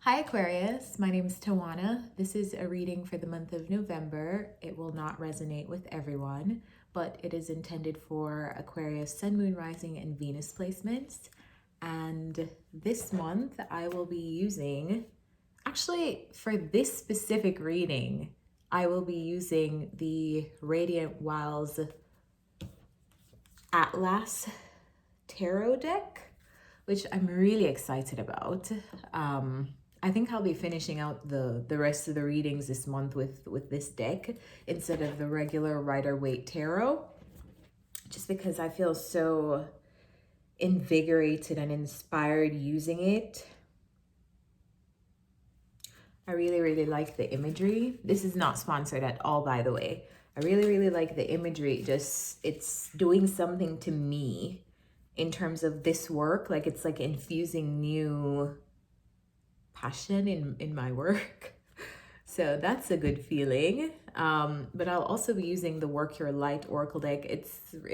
Hi Aquarius, my name is Tawana. This is a reading for the month of November. It will not resonate with everyone, but it is intended for Aquarius Sun, Moon, Rising, and Venus placements. And this month I will be using, actually for this specific reading, I will be using the Radiant Wilds Atlas Tarot deck, which I'm really excited about. I think I'll be finishing out the rest of the readings this month with this deck instead of the regular Rider-Waite Tarot, just because I feel so invigorated and inspired using it. I really like the imagery. This is not sponsored at all, by the way. I really like the imagery. Just, it's doing something to me in terms of this work. Like, it's like infusing new passion in my work. So that's a good feeling. But I'll also be using the Work Your Light Oracle deck. It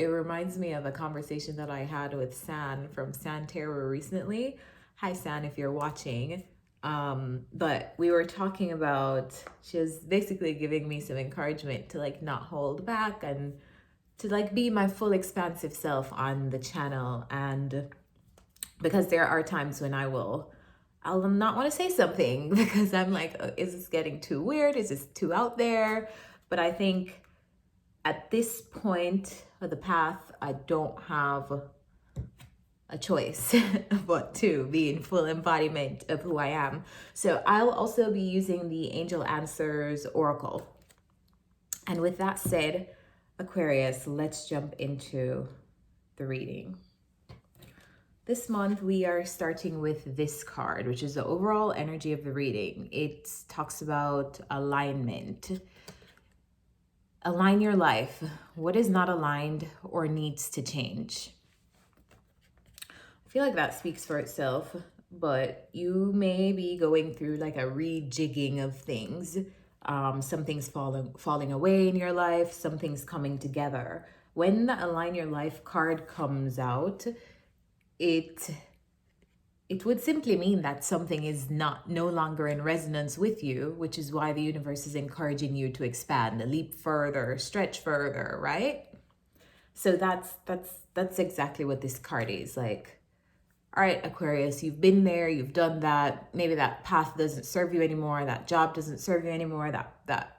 reminds me of a conversation that I had with San from San Tarot recently. Hi San, if you're watching. But we were talking about, she was basically giving me some encouragement to like not hold back and to like be my full expansive self on the channel. And because there are times when I'll not want to say something because I'm like, oh, is this getting too weird? Is this too out there? But I think at this point of the path, I don't have a choice but to be in full embodiment of who I am. So I'll also be using the Angel Answers Oracle. And with that said, Aquarius, let's jump into the reading. This month, we are starting with this card, which is the overall energy of the reading. It talks about alignment. Align your life. What is not aligned or needs to change? I feel like that speaks for itself, but you may be going through like a rejigging of things. Some things falling away in your life, some things coming together. When the Align Your Life card comes out, it would simply mean that something is no longer in resonance with you, which is why the universe is encouraging you to expand, leap further, stretch further, right? So that's exactly what this card is. Like, all right, Aquarius, you've been there, you've done that. Maybe that path doesn't serve you anymore, that job doesn't serve you anymore, that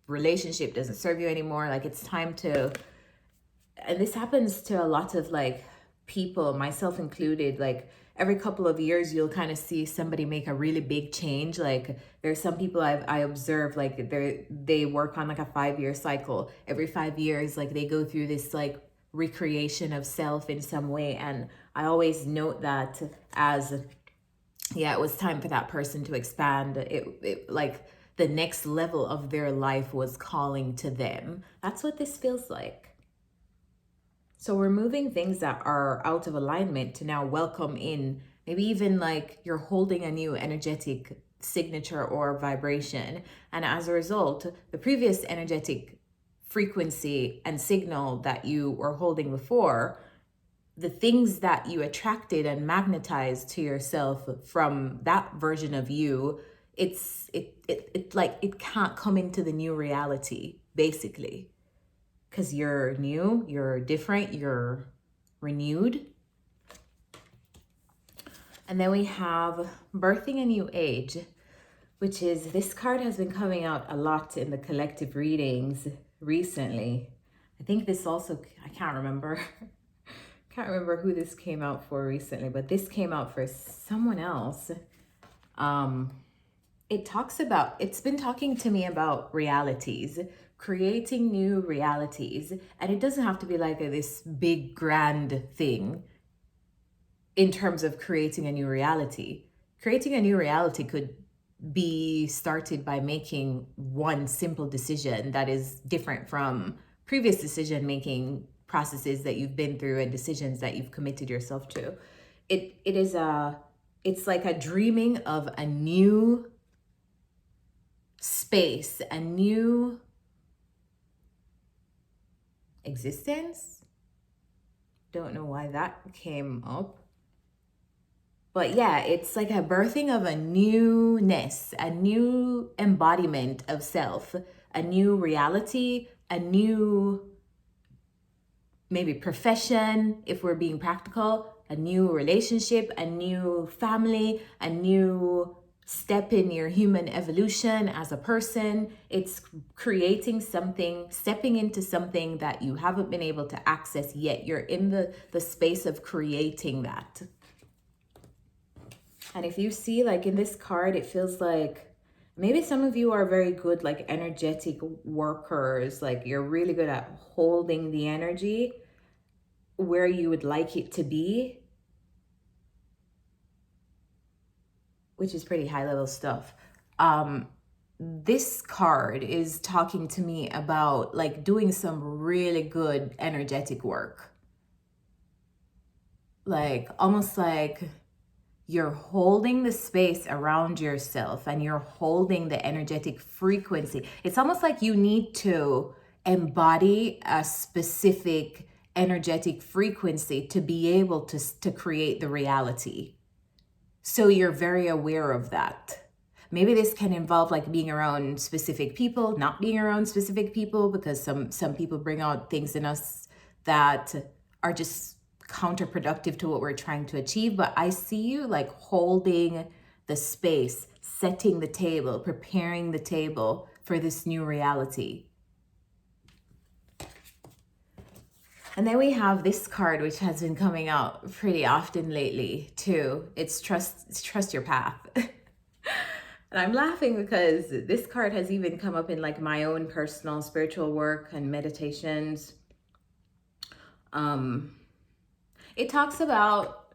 relationship doesn't serve you anymore. Like, it's time to, and this happens to a lot of like people, myself included. Like, every couple of years you'll kind of see somebody make a really big change. Like, there's some people I observe, like they work on like a 5-year cycle. Every 5 years, like they go through this like recreation of self in some way. And I always note that as, yeah, it was time for that person to expand. It like the next level of their life was calling to them. That's what this feels like. So we're moving things that are out of alignment to now welcome in, maybe even like you're holding a new energetic signature or vibration. And as a result, the previous energetic frequency and signal that you were holding before, the things that you attracted and magnetized to yourself from that version of you, it like it can't come into the new reality, basically. Because you're new, you're different, you're renewed. And then we have Birthing a New Age, which is, this card has been coming out a lot in the collective readings recently. I think this also, I can't remember. Can't remember who this came out for recently, but this came out for someone else. It talks about, it's been talking to me about realities, creating new realities. And it doesn't have to be like this big grand thing in terms of creating a new reality. Creating a new reality could be started by making one simple decision that is different from previous decision making processes that you've been through and decisions that you've committed yourself to. It's like a dreaming of a new space, a new existence. Don't know why that came up. But yeah, it's like a birthing of a newness, a new embodiment of self, a new reality, a new maybe profession, if we're being practical, a new relationship, a new family, a new step in your human evolution as a person. It's creating something, stepping into something that you haven't been able to access yet. You're in the space of creating that. And if you see, like in this card, it feels like maybe some of you are very good, like energetic workers, like you're really good at holding the energy where you would like it to be, which is pretty high level stuff. This card is talking to me about like doing some really good energetic work. Like almost like you're holding the space around yourself and you're holding the energetic frequency. It's almost like you need to embody a specific energetic frequency to be able to create the reality. So you're very aware of that. Maybe this can involve like being around specific people, not being around specific people, because some people bring out things in us that are just counterproductive to what we're trying to achieve. But I see you like holding the space, setting the table, preparing the table for this new reality. And then we have this card, which has been coming out pretty often lately too. It's trust your path. And I'm laughing because this card has even come up in like my own personal spiritual work and meditations. It talks about,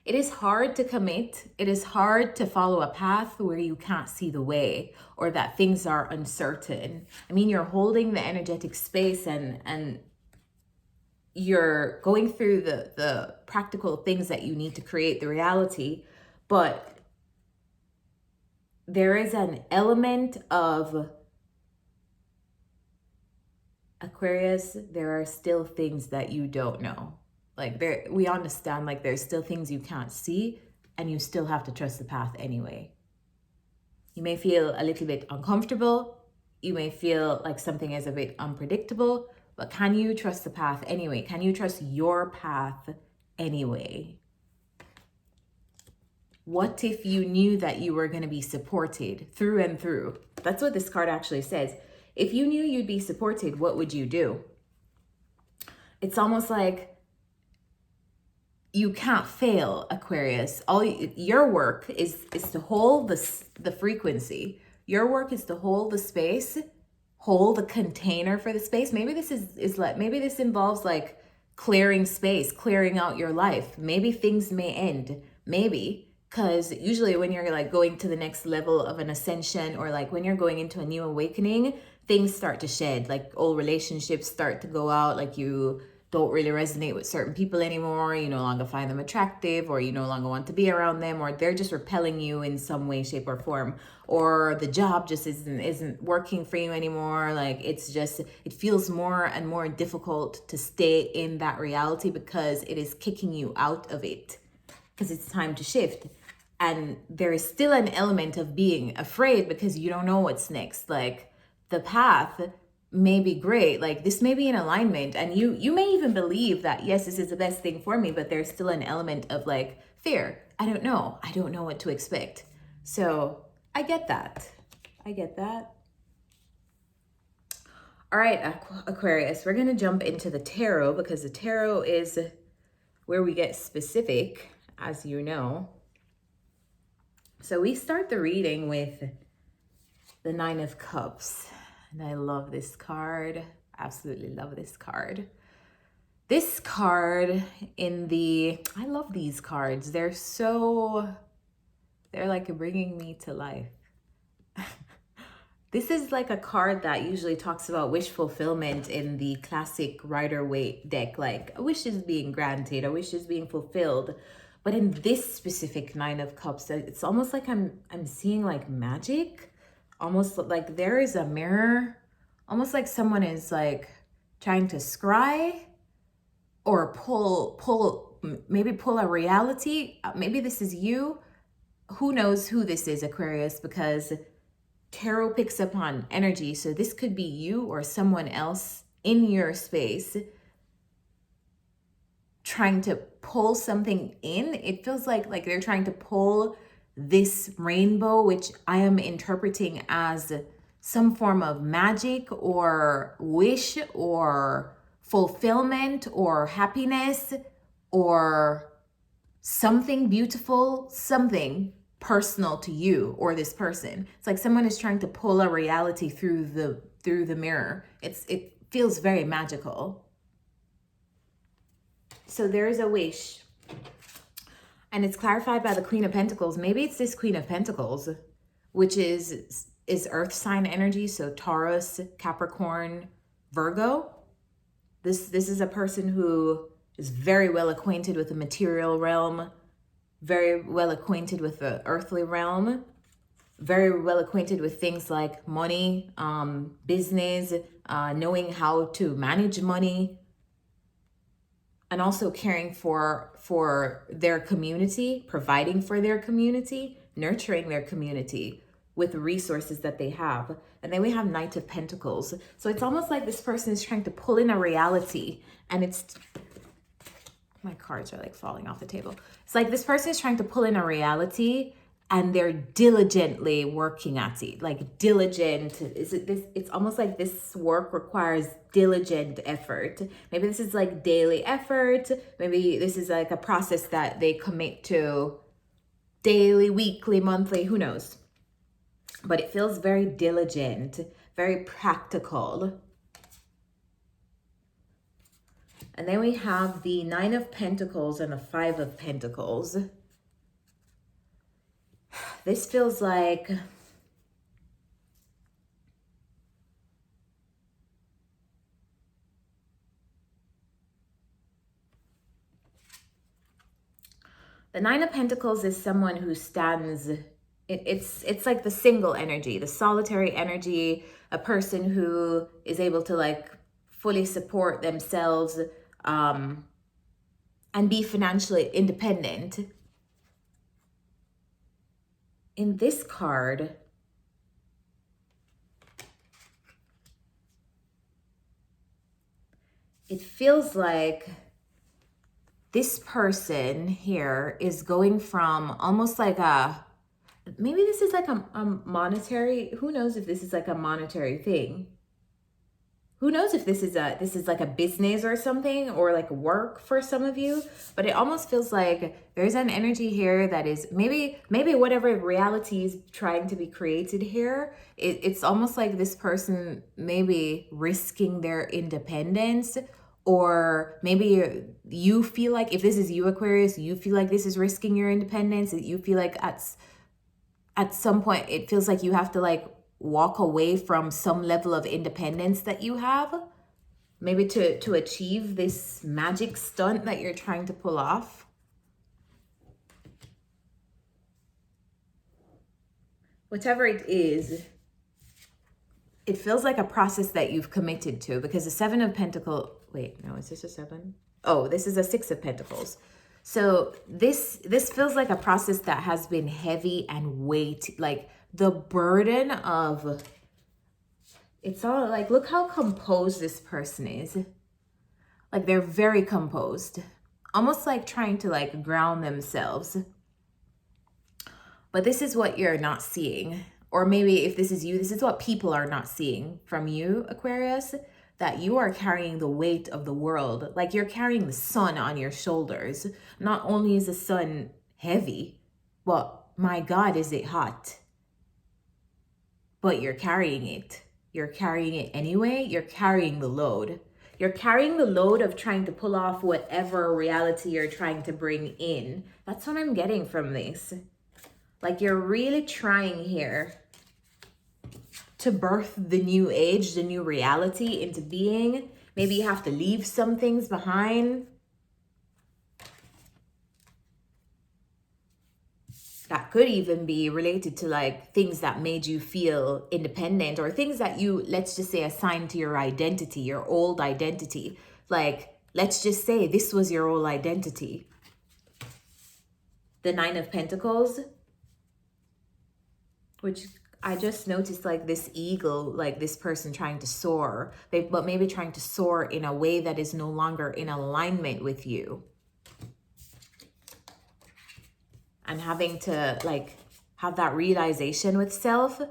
it is hard to commit. It is hard to follow a path where you can't see the way or that things are uncertain. I mean, you're holding the energetic space and you're going through the practical things that you need to create the reality, but there is an element of Aquarius, there are still things that you don't know. Like we understand like there's still things you can't see and you still have to trust the path anyway. You may feel a little bit uncomfortable. You may feel like something is a bit unpredictable, but can you trust the path anyway? Can you trust your path anyway? What if you knew that you were going to be supported through and through? That's what this card actually says. If you knew you'd be supported, what would you do? It's almost like you can't fail, Aquarius. Your work is to hold the frequency. Your work is to hold the space, hold the container for the space. Maybe this is like, maybe this involves like clearing space, clearing out your life. Maybe things may end, maybe, because usually when you're like going to the next level of an ascension or like when you're going into a new awakening, things start to shed, like old relationships start to go out, like you don't really resonate with certain people anymore, you no longer find them attractive, or you no longer want to be around them, or they're just repelling you in some way, shape, or form, or the job just isn't working for you anymore. Like it's just, it feels more and more difficult to stay in that reality because it is kicking you out of it, because it's time to shift. And there is still an element of being afraid because you don't know what's next. Like the path may be great, like this may be in alignment, and you may even believe that yes, this is the best thing for me, but there's still an element of like fear. I don't know what to expect. So I get that. All right, Aquarius, we're gonna jump into the tarot because the tarot is where we get specific, as you know. So we start the reading with the Nine of Cups. And I love this card. Absolutely love this card. This card I love these cards. They're like bringing me to life. This is like a card that usually talks about wish fulfillment in the classic Rider-Waite deck. Like a wish is being granted, a wish is being fulfilled. But in this specific Nine of Cups, it's almost like I'm seeing like magic. Almost like there is a mirror, almost like someone is like trying to scry or pull maybe pull a reality. Maybe this is you. Who knows who this is, Aquarius, because tarot picks up on energy. So this could be you or someone else in your space trying to pull something in. It feels like they're trying to pull this rainbow, which I am interpreting as some form of magic or wish or fulfillment or happiness or something beautiful, something personal to you or this person. It's like someone is trying to pull a reality through the mirror. It feels very magical. So there is a wish, and it's clarified by the Queen of Pentacles. Maybe it's this Queen of Pentacles, which is earth sign energy. So Taurus, Capricorn, Virgo. This is a person who is very well acquainted with the material realm, very well acquainted with the earthly realm, very well acquainted with things like money, business, knowing how to manage money, and also caring for their community, providing for their community, nurturing their community with resources that they have. And then we have Knight of Pentacles. So it's almost like this person is trying to pull in a reality, and it's, my cards are like falling off the table. It's like this person is trying to pull in a reality, and they're diligently working at it. Like diligent, it's almost like this work requires diligent effort. Maybe this is like daily effort. Maybe this is like a process that they commit to daily, weekly, monthly, who knows? But it feels very diligent, very practical. And then we have the Nine of Pentacles and the Five of Pentacles. This feels like the Nine of Pentacles is someone who stands, it's like the single energy, the solitary energy, a person who is able to like fully support themselves and be financially independent. In this card, it feels like this person here is going from almost like maybe this is like a monetary, who knows if this is like a monetary thing. Who knows if this is like a business or something, or like work for some of you, but it almost feels like there's an energy here that is maybe whatever reality is trying to be created here. It's almost like this person maybe risking their independence, or maybe you feel like, if this is you, Aquarius, you feel like this is risking your independence. You feel like at some point it feels like you have to like walk away from some level of independence that you have, maybe to achieve this magic stunt that you're trying to pull off. Whatever it is, it feels like a process that you've committed to, because the Seven of Pentacles, wait, no, is this a seven? Oh, this is a Six of Pentacles. So this feels like a process that has been heavy and weight, like the burden of, it's all like, look how composed this person is. Like they're very composed, almost like trying to like ground themselves. But this is what you're not seeing. Or maybe if this is you, this is what people are not seeing from you, Aquarius, that you are carrying the weight of the world. Like you're carrying the sun on your shoulders. Not only is the sun heavy, but my God, is it hot? But you're carrying it. You're carrying it anyway. You're carrying the load. You're carrying the load of trying to pull off whatever reality you're trying to bring in. That's what I'm getting from this. Like you're really trying here to birth the new age, the new reality into being. Maybe you have to leave some things behind. That could even be related to like things that made you feel independent, or things that you, let's just say, assigned to your identity, your old identity. Like, let's just say this was your old identity. the Nine of Pentacles, which I just noticed like this eagle, like this person trying to soar, but maybe trying to soar in a way that is no longer in alignment with you. And having to like have that realization with self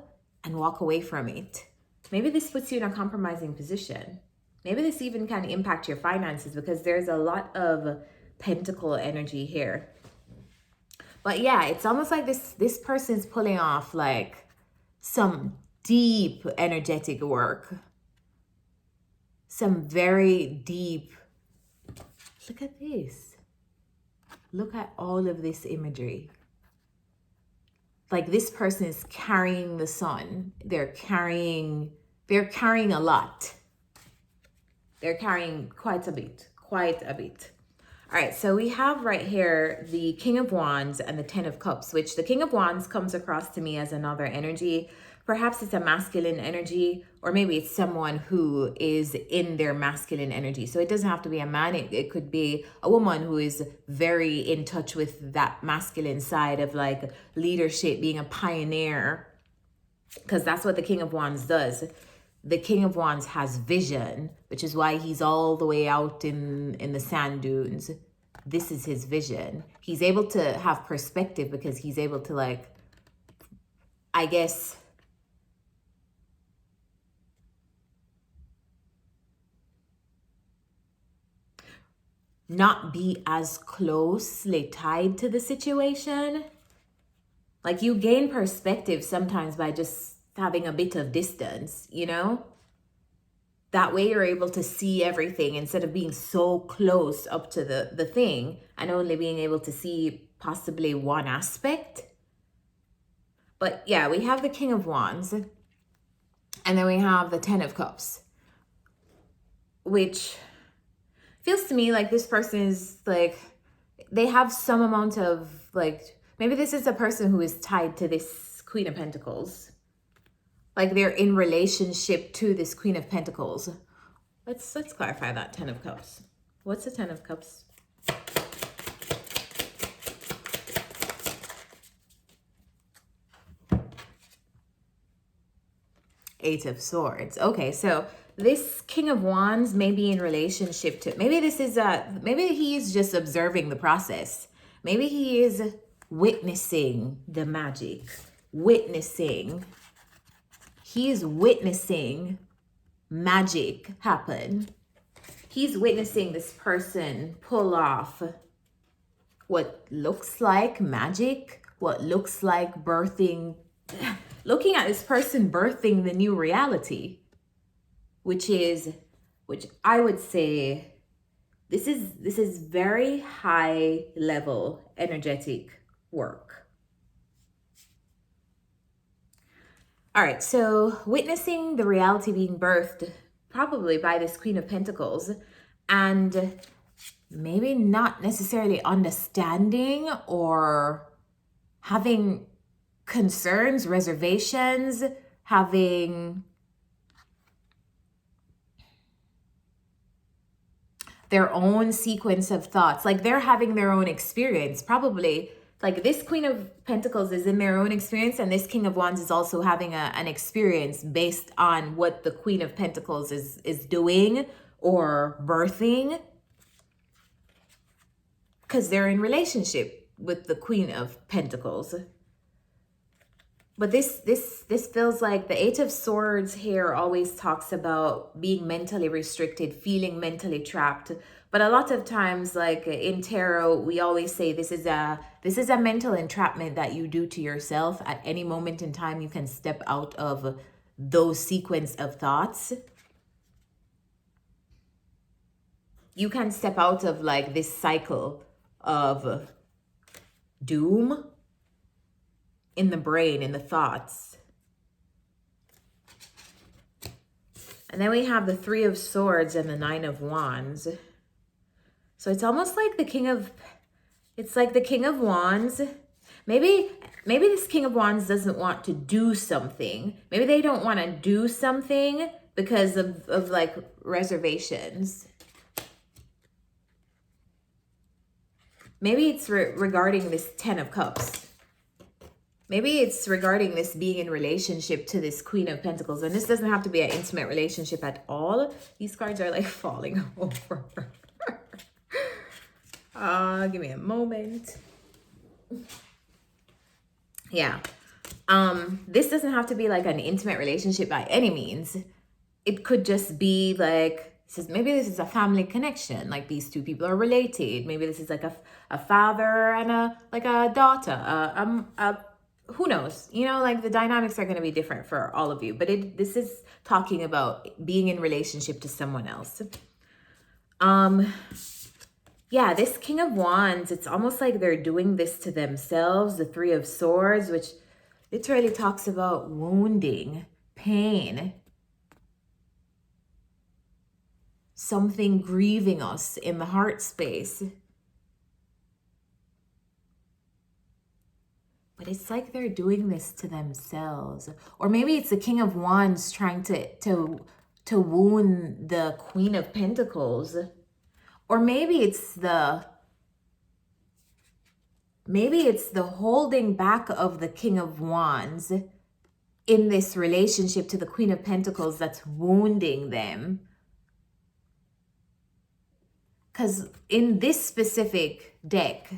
and walk away from it. Maybe this puts you in a compromising position. Maybe this even can impact your finances because there's a lot of pentacle energy here. But yeah, it's almost like this person's pulling off like some deep energetic work. Some very deep. Look at this. Look at all of this imagery. Like this person is carrying the sun. They're carrying a lot. They're carrying quite a bit. All right, so we have right here the King of Wands and the Ten of Cups, which the King of Wands comes across to me as another energy. Perhaps it's a masculine energy, or maybe it's someone who is in their masculine energy. So it doesn't have to be a man. It could be a woman who is very in touch with that masculine side of like leadership, being a pioneer, because that's what the King of Wands does. The King of Wands has vision, which is why he's all the way out in the sand dunes. This is his vision. He's able to have perspective because he's able to like, I guess, not be as closely tied to the situation. Like you gain perspective sometimes by just having a bit of distance, you know? That way you're able to see everything instead of being so close up to the thing and only being able to see possibly one aspect. But yeah, we have the King of Wands and then we have the Ten of Cups, which feels to me like this person is like, they have some amount of like, maybe this is a person who is tied to this Queen of Pentacles. Like they're in relationship to this Queen of Pentacles. Let's clarify that Ten of Cups. What's the Ten of Cups? Eight of Swords. Okay, so this King of Wands may be in relationship to, maybe this is maybe he's just observing the process. Maybe he is witnessing the magic, He's witnessing magic happen. He's witnessing this person pull off what looks like magic, what looks like birthing, looking at this person birthing the new reality, which I would say, this is very high level energetic work. All right, so witnessing the reality being birthed probably by this Queen of Pentacles and maybe not necessarily understanding or having concerns, reservations, having their own sequence of thoughts, like they're having their own experience, probably. Like this Queen of Pentacles is in their own experience and this King of Wands is also having an experience based on what the Queen of Pentacles is doing or birthing, because they're in relationship with the Queen of Pentacles. But this feels like the Eight of Swords here always talks about being mentally restricted, feeling mentally trapped. But a lot of times, like in tarot, we always say this is a mental entrapment that you do to yourself. At any moment in time, you can step out of those sequence of thoughts. You can step out of like this cycle of doom in the brain, in the thoughts. And then we have the Three of Swords and the Nine of Wands. So it's almost like the King of Wands. Maybe this King of Wands doesn't want to do something. Maybe they don't want to do something because of like reservations. Maybe it's regarding this 10 of Cups. Maybe it's regarding this being in relationship to this Queen of Pentacles. And this doesn't have to be an intimate relationship at all. These cards are like falling over. Give me a moment. Yeah. This doesn't have to be like an intimate relationship by any means. It could just be like, maybe this is a family connection. Like these two people are related. Maybe this is like a father and a daughter. Who knows? You know, like the dynamics are going to be different for all of you. But this is talking about being in relationship to someone else. Yeah, this King of Wands, it's almost like they're doing this to themselves. The Three of Swords, which literally talks about wounding, pain, something grieving us in the heart space. But it's like they're doing this to themselves. Or maybe it's the King of Wands trying to wound the Queen of Pentacles. Or maybe it's the holding back of the King of Wands in this relationship to the Queen of Pentacles that's wounding them. Because in this specific deck,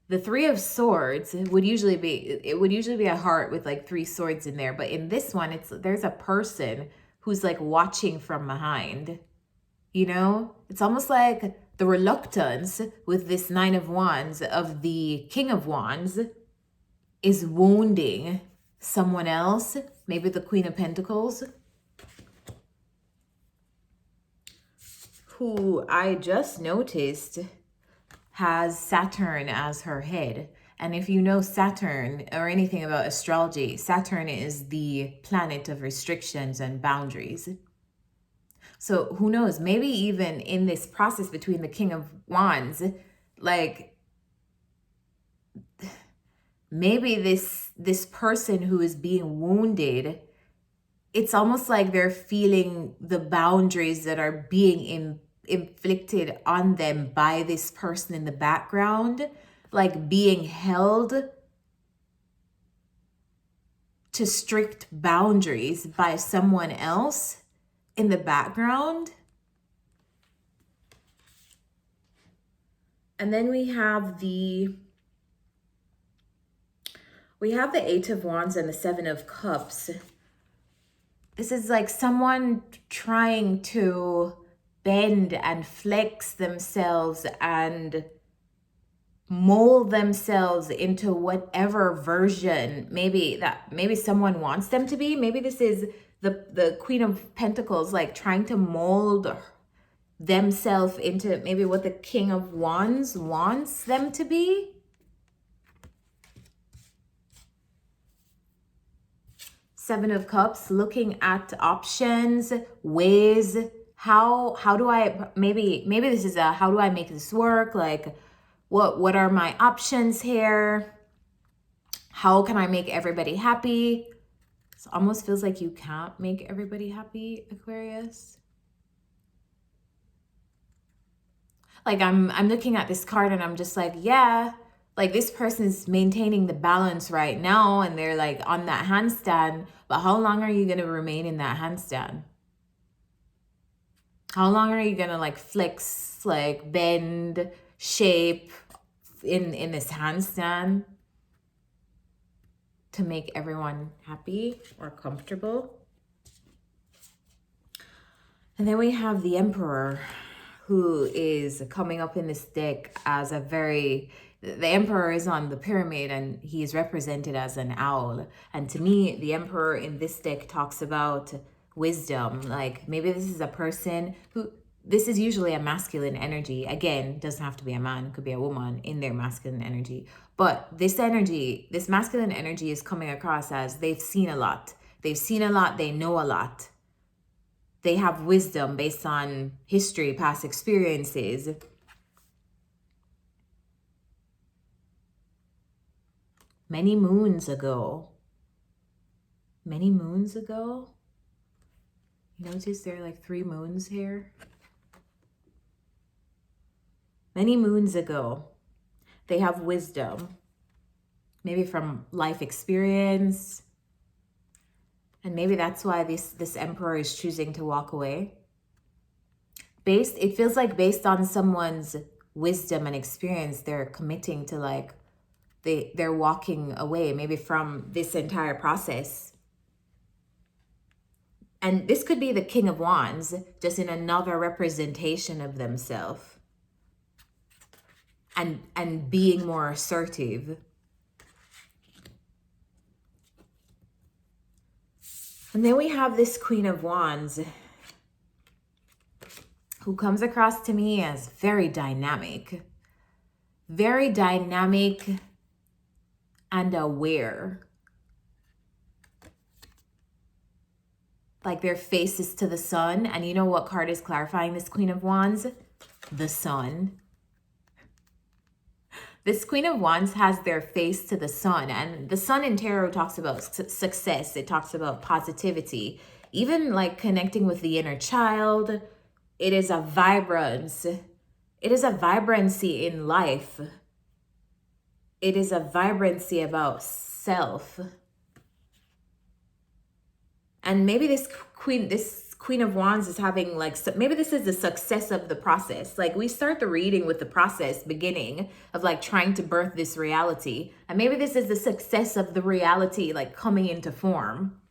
the Three of Swords would usually be a heart with like 3 swords in there. But in this one, there's a person who's like watching from behind. You know, it's almost like the reluctance with this Nine of Wands of the King of Wands is wounding someone else, maybe the Queen of Pentacles, who I just noticed has Saturn as her head. And if you know Saturn or anything about astrology, Saturn is the planet of restrictions and boundaries. So who knows, maybe even in this process between the King of Wands, like maybe this person who is being wounded, it's almost like they're feeling the boundaries that are being inflicted on them by this person in the background, like being held to strict boundaries by someone else in the background. And then we have the Eight of Wands and the Seven of Cups. This is like someone trying to bend and flex themselves and mold themselves into whatever version maybe someone wants them to be. Maybe this is the Queen of Pentacles, like trying to mold themselves into maybe what the King of Wands wants them to be. Seven of Cups, looking at options, ways, how do I, maybe this is a, how do I make this work? Like, what are my options here? How can I make everybody happy? It almost feels like you can't make everybody happy, Aquarius. Like I'm looking at this card and I'm just like, yeah, like this person's maintaining the balance right now and they're like on that handstand, but how long are you going to remain in that handstand? How long are you going to like flex, like bend, shape in this handstand to make everyone happy or comfortable? And then we have the Emperor, who is coming up in this deck as the Emperor is on the pyramid and he is represented as an owl. And to me, the Emperor in this deck talks about wisdom. Like maybe this is a person who, this is usually a masculine energy. Again, doesn't have to be a man, it could be a woman in their masculine energy. But this energy, this masculine energy is coming across as they've seen a lot. They've seen a lot, they know a lot. They have wisdom based on history, past experiences. Many moons ago. You notice there are like 3 moons here? Many moons ago, They have wisdom, maybe from life experience. And maybe that's why this Emperor is choosing to walk away. It feels like based on someone's wisdom and experience, they're committing to like, they're walking away maybe from this entire process. And this could be the King of Wands, just in another representation of themselves. And being more assertive. And then we have this Queen of Wands, who comes across to me as very dynamic and aware. Like their face is to the sun. And you know what card is clarifying this Queen of Wands? The sun. This Queen of Wands has their face to the sun. And the sun in tarot talks about success. It talks about positivity. Even like connecting with the inner child. It is a vibrance. It is a vibrancy in life. It is a vibrancy about self. And maybe this Queen of Wands is having like, maybe this is the success of the process. Like we start the reading with the process beginning of like trying to birth this reality. And maybe this is the success of the reality like coming into form.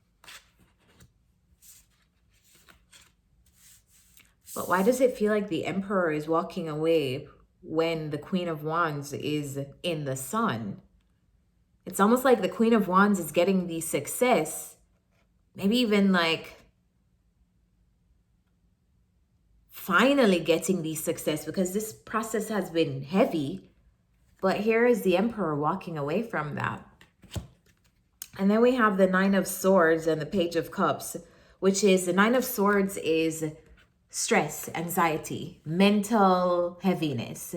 But why does it feel like the Emperor is walking away when the Queen of Wands is in the sun? It's almost like the Queen of Wands is getting the success. Maybe even like finally getting the success, because this process has been heavy. But here is the Emperor walking away from that. And then we have the Nine of Swords and the Page of Cups, which is the Nine of Swords is stress, anxiety, mental heaviness,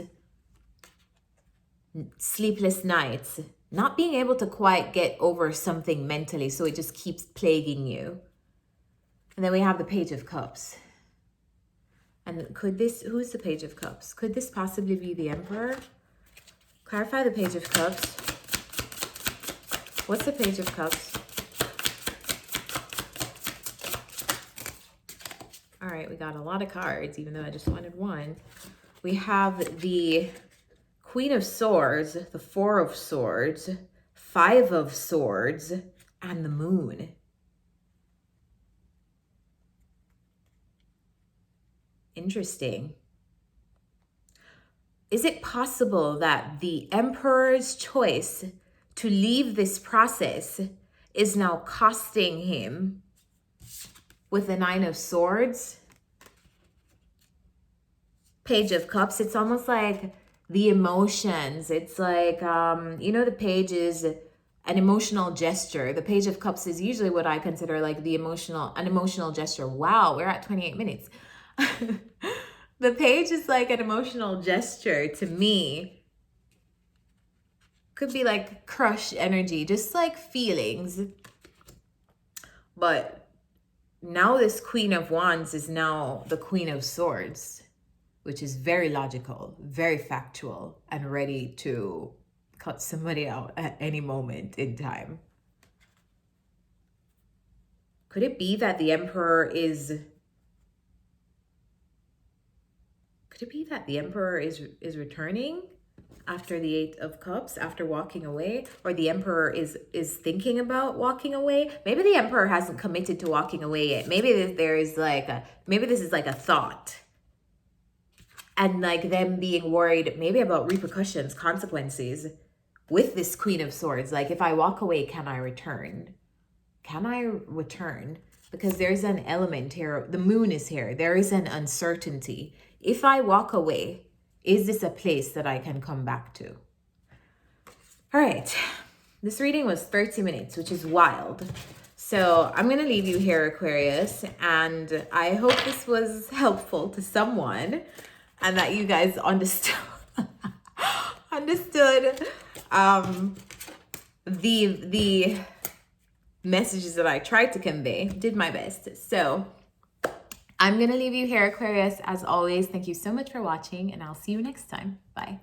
sleepless nights, not being able to quite get over something mentally, so it just keeps plaguing you. And then we have the Page of Cups. And who's the Page of Cups? Could this possibly be the Emperor? Clarify the Page of Cups. What's the Page of Cups? All right, we got a lot of cards, even though I just wanted one. We have the Queen of Swords, the Four of Swords, Five of Swords, and the Moon. Interesting. Is it possible that the Emperor's choice to leave this process is now costing him with the Nine of Swords? Page of Cups, it's almost like the emotions. It's like, you know, the page is an emotional gesture. The Page of Cups is usually what I consider like an emotional gesture. Wow, we're at 28 minutes. The page is like an emotional gesture to me. Could be like crush energy, just like feelings. But now this Queen of Wands is now the Queen of Swords, which is very logical, very factual, and ready to cut somebody out at any moment in time. Could it be that the Emperor is... Could it be that the Emperor is returning after the Eight of Cups, after walking away? Or the Emperor is thinking about walking away? Maybe the Emperor hasn't committed to walking away yet. Maybe maybe this is like a thought. And like them being worried maybe about repercussions, consequences with this Queen of Swords. Like, if I walk away, can I return? Can I return? Because there's an element here. The Moon is here. There is an uncertainty. If I walk away, is this a place that I can come back to? All right. This reading was 30 minutes, which is wild. So I'm going to leave you here, Aquarius. And I hope this was helpful to someone and that you guys understood the messages that I tried to convey. Did my best. So I'm going to leave you here, Aquarius. As always, thank you so much for watching, and I'll see you next time. Bye.